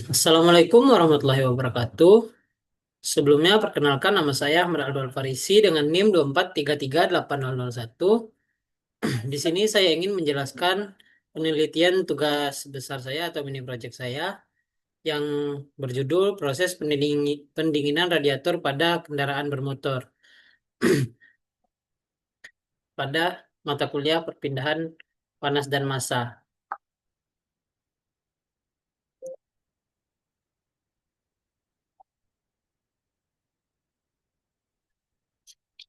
Assalamualaikum warahmatullahi wabarakatuh. Sebelumnya perkenalkan nama saya Ahmad Aldo Farisi dengan NIM 2433801. Di sini saya ingin menjelaskan penelitian tugas besar saya atau mini project saya yang berjudul proses pendinginan radiator pada kendaraan bermotor pada mata kuliah perpindahan panas dan massa.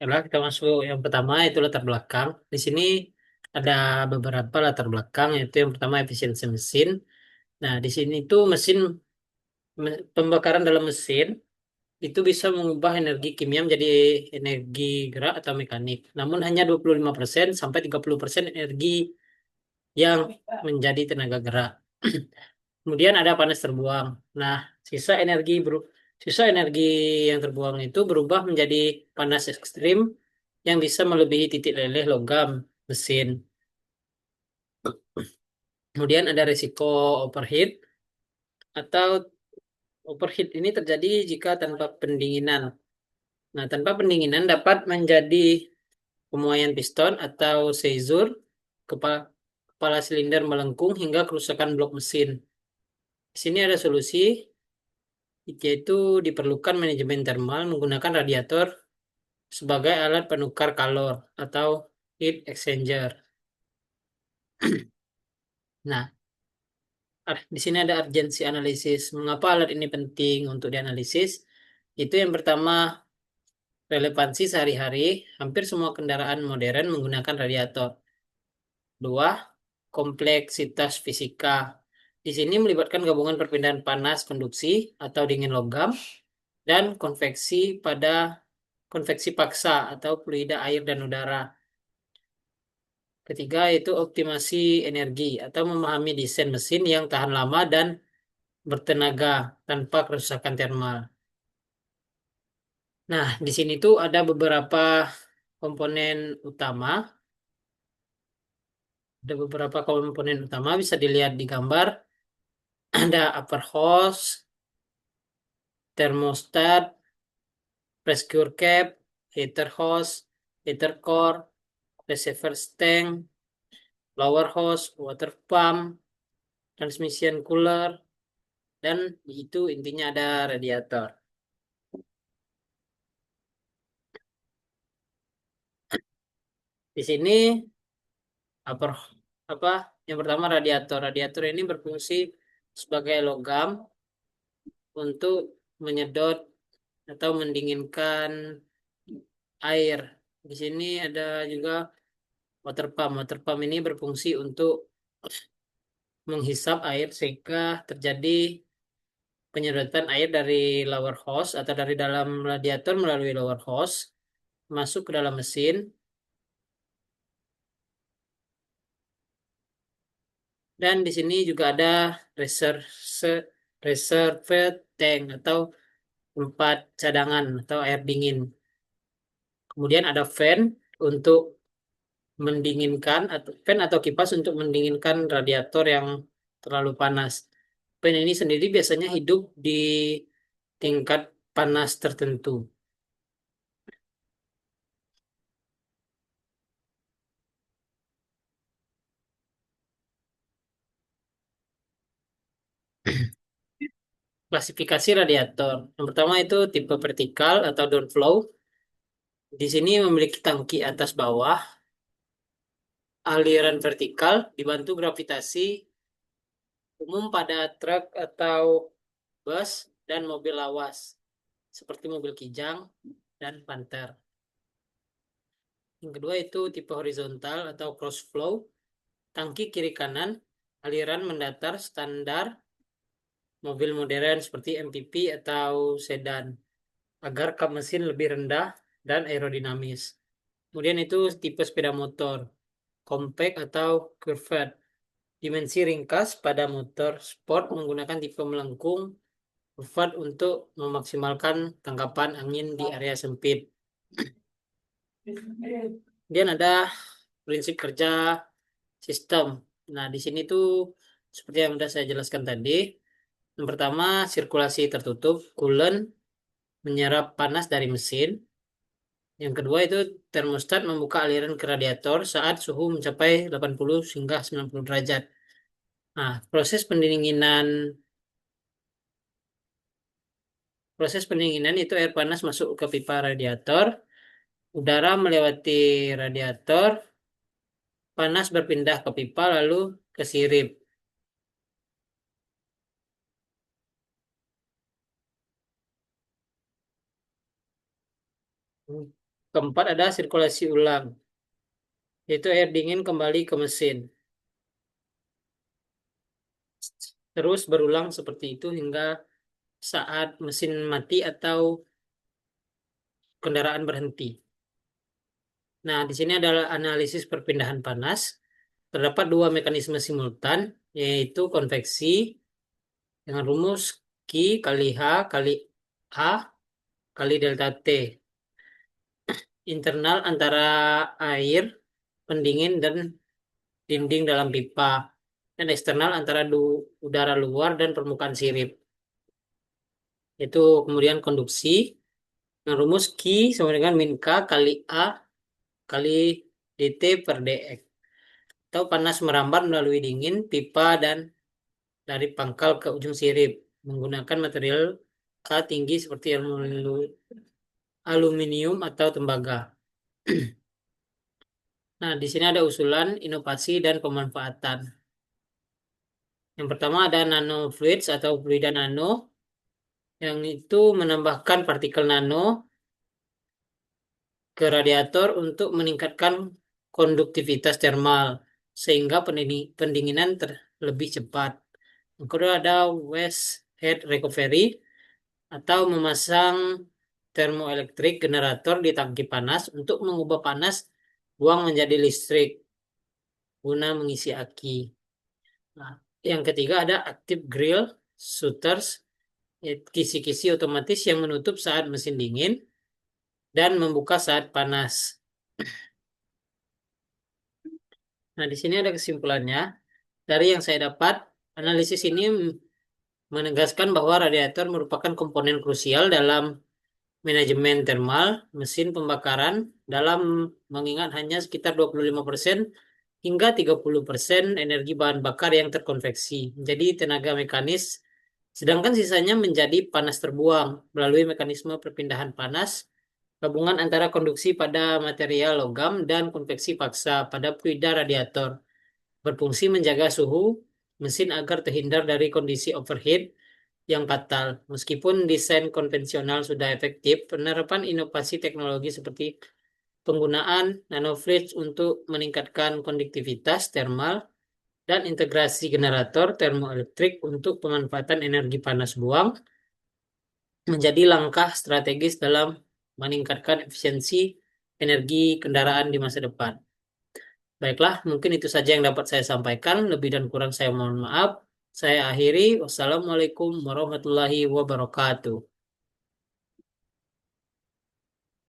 Karena kita masuk yang pertama itu latar belakang. Di sini ada beberapa latar belakang, yaitu yang pertama efisiensi mesin. Nah, di sini tuh pembakaran dalam mesin itu bisa mengubah energi kimia menjadi energi gerak atau mekanik. Namun hanya 25% sampai 30% energi yang menjadi tenaga gerak. Kemudian ada panas terbuang. Nah, sisa energi sisa energi yang terbuang itu berubah menjadi panas ekstrim yang bisa melebihi titik leleh logam mesin. Kemudian ada risiko overheat atau overheat ini terjadi jika tanpa pendinginan. Nah, tanpa pendinginan dapat menjadi pemuaian piston atau seizur, kepala, kepala silinder melengkung hingga kerusakan blok mesin. Di sini ada solusi, yaitu diperlukan manajemen termal menggunakan radiator sebagai alat penukar kalor atau heat exchanger. Nah, di sini ada urgensi analisis. Mengapa alat ini penting untuk dianalisis? Itu yang pertama, relevansi sehari-hari. Hampir semua kendaraan modern menggunakan radiator. Dua, kompleksitas fisika. Di sini melibatkan gabungan perpindahan panas konduksi atau dingin logam dan konveksi paksa atau fluida air dan udara. Ketiga, itu optimasi energi atau memahami desain mesin yang tahan lama dan bertenaga tanpa kerusakan termal. Nah, di sini tuh ada beberapa komponen utama. Ada beberapa komponen utama bisa dilihat di gambar. Ada upper hose, thermostat, pressure cap, heater hose, heater core, receiver tank, lower hose, water pump, transmission cooler, dan itu intinya ada radiator. Di sini upper apa? Yang pertama radiator. Radiator ini berfungsi sebagai logam untuk menyedot atau mendinginkan air. Di sini ada juga water pump. Water pump ini berfungsi untuk menghisap air sehingga terjadi penyedotan air dari lower hose atau dari dalam radiator melalui lower hose masuk ke dalam mesin. Dan di sini juga ada reserve reserve tank atau tempat cadangan atau air dingin. Kemudian ada fan untuk mendinginkan atau fan atau kipas untuk mendinginkan radiator yang terlalu panas. Fan ini sendiri biasanya hidup di tingkat panas tertentu. Klasifikasi radiator. Yang pertama itu tipe vertikal atau downflow. Di sini memiliki tangki atas bawah, aliran vertikal dibantu gravitasi umum pada truk atau bus dan mobil lawas, seperti mobil Kijang dan Panther. Yang kedua itu tipe horizontal atau cross flow, tangki kiri kanan, aliran mendatar standar mobil modern seperti MPV atau sedan, agar kap mesin lebih rendah dan aerodinamis. Kemudian itu tipe sepeda motor, compact atau curved, dimensi ringkas pada motor sport menggunakan tipe melengkung curved untuk memaksimalkan tangkapan angin di area sempit. Kemudian ada prinsip kerja sistem. Nah, di sini tuh seperti yang sudah saya jelaskan tadi, yang pertama sirkulasi tertutup, coolant menyerap panas dari mesin. Yang kedua itu termostat membuka aliran ke radiator saat suhu mencapai 80 hingga 90 derajat. Nah, proses pendinginan itu air panas masuk ke pipa radiator, udara melewati radiator, panas berpindah ke pipa lalu ke sirip. Keempat ada sirkulasi ulang, yaitu air dingin kembali ke mesin. Terus berulang seperti itu hingga saat mesin mati atau kendaraan berhenti. Nah, di sini adalah analisis perpindahan panas. Terdapat dua mekanisme simultan, yaitu konveksi dengan rumus Q kali H kali A kali delta T. Internal antara air, pendingin, dan dinding dalam pipa. Dan eksternal antara udara luar dan permukaan sirip. Itu kemudian konduksi. Nah, rumus Q sama dengan min K kali A kali dt per dx. Atau panas merambat melalui dingin, pipa, dan dari pangkal ke ujung sirip menggunakan material K tinggi seperti aluminium atau tembaga. Nah, di sini ada usulan, inovasi, dan pemanfaatan. Yang pertama ada nanofluids atau fluida nano, yang itu menambahkan partikel nano ke radiator untuk meningkatkan konduktivitas termal, sehingga pendinginan lebih cepat. Yang kedua ada waste heat recovery, atau memasang termoelektrik generator di tangki panas untuk mengubah panas buang menjadi listrik guna mengisi aki. Nah, yang ketiga ada active grill shooters, kisi-kisi otomatis yang menutup saat mesin dingin dan membuka saat panas. Nah, di sini ada kesimpulannya. Dari yang saya dapat, analisis ini menegaskan bahwa radiator merupakan komponen krusial dalam manajemen termal mesin pembakaran dalam mengingat hanya sekitar 25% hingga 30% energi bahan bakar yang terkonveksi menjadi tenaga mekanis, sedangkan sisanya menjadi panas terbuang melalui mekanisme perpindahan panas, gabungan antara konduksi pada material logam dan konveksi paksa pada fluida radiator, berfungsi menjaga suhu mesin agar terhindar dari kondisi overheat yang fatal. Meskipun desain konvensional sudah efektif, penerapan inovasi teknologi seperti penggunaan nanofluids untuk meningkatkan konduktivitas termal dan integrasi generator termoelektrik untuk pemanfaatan energi panas buang menjadi langkah strategis dalam meningkatkan efisiensi energi kendaraan di masa depan. Baiklah, mungkin itu saja yang dapat saya sampaikan. Lebih dan kurang saya mohon maaf. Saya akhiri. Wassalamualaikum warahmatullahi wabarakatuh.